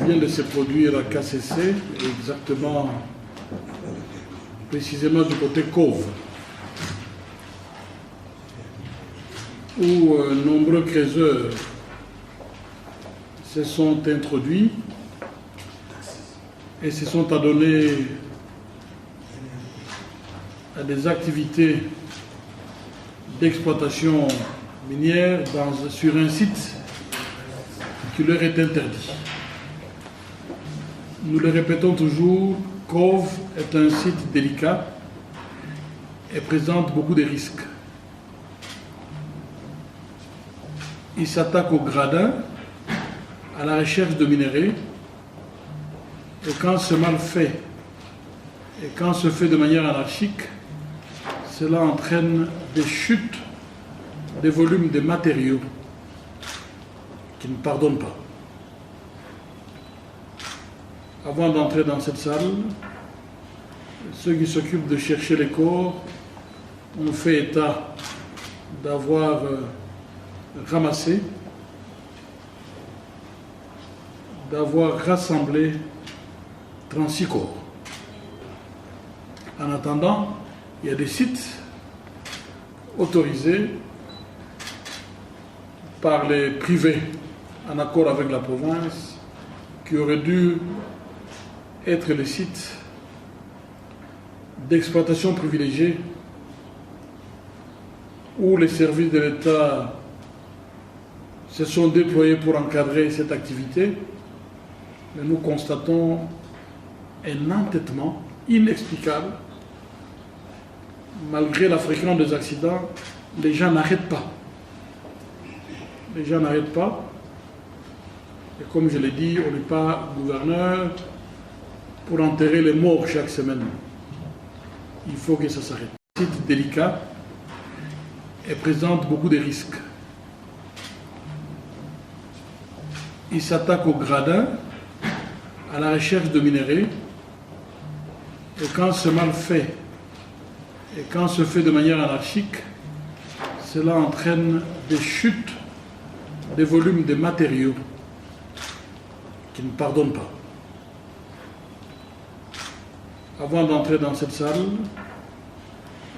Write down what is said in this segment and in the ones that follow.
vient de se produire à KCC, exactement, précisément du côté Cove, où nombreux creuseurs se sont introduits et se sont adonnés à des activités d'exploitation minière sur un site qui leur est interdit. Nous le répétons toujours, Cove est un site délicat et présente beaucoup de risques. Il s'attaque au gradin, à la recherche de minerais, et quand c'est mal fait, et quand se fait de manière anarchique, cela entraîne des chutes des volumes de matériaux qui ne pardonnent pas. Avant d'entrer dans cette salle, ceux qui s'occupent de chercher les corps ont fait état d'avoir ramassé, d'avoir rassemblé 36 corps. En attendant, il y a des sites autorisés par les privés en accord avec la province qui auraient dû être les sites d'exploitation privilégiée où les services de l'État se sont déployés pour encadrer cette activité, mais nous constatons un entêtement inexplicable. Malgré la fréquence des accidents, les gens n'arrêtent pas. Les gens n'arrêtent pas. Et comme je l'ai dit, on n'est pas gouverneur pour enterrer les morts chaque semaine. Il faut que ça s'arrête. C'est un site délicat et présente beaucoup de risques. Il s'attaque au gradin, à la recherche de minerais, et quand c'est mal fait, et quand se fait de manière anarchique, cela entraîne des chutes des volumes de matériaux qui ne pardonnent pas. Avant d'entrer dans cette salle,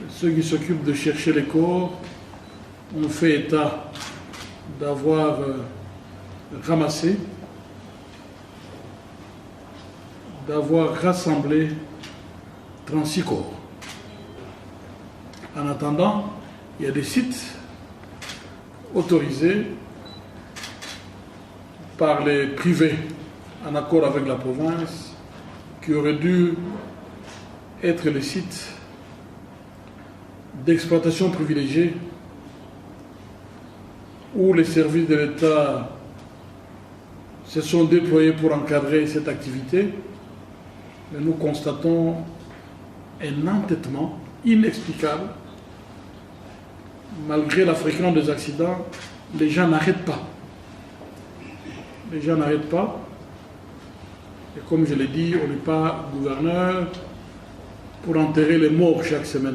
ceux qui s'occupent de chercher les corps ont fait état d'avoir ramassé, d'avoir rassemblé 36 corps. En attendant, il y a des sites autorisés par les privés en accord avec la province qui auraient dû être les sites d'exploitation privilégiée où les services de l'État se sont déployés pour encadrer cette activité, mais nous constatons un entêtement inexplicable. Malgré la fréquence des accidents, les gens n'arrêtent pas. Les gens n'arrêtent pas. Et comme je l'ai dit, on n'est pas gouverneur pour enterrer les morts chaque semaine.